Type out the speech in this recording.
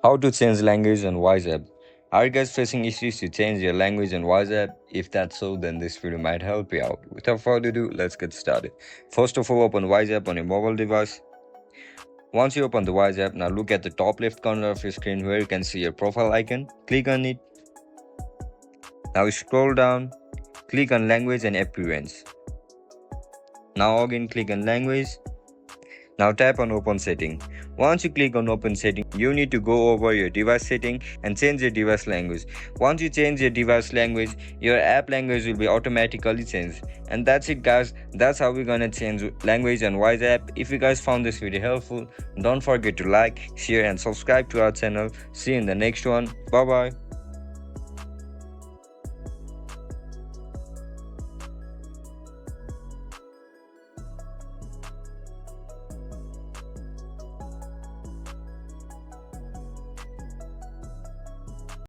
How to change language on WhatsApp? Are you guys facing issues to change your language on WhatsApp? If that's so, then this video might help you out. Without further ado, let's get started. First of all, open WhatsApp on your mobile device. Once you open the WhatsApp, now look at the top left corner of your screen where you can see your profile icon. Click on it. Now scroll down, click on language and appearance. Now again click on language. Now tap on open setting. Once you click on open setting, you need to go over your device setting and change your device language. Once you change your device language, your app language will be automatically changed. And that's it guys, that's how we're gonna change language on WhatsApp. If you guys found this video helpful, don't forget to like, share and subscribe to our channel. See you in the next one. Bye bye.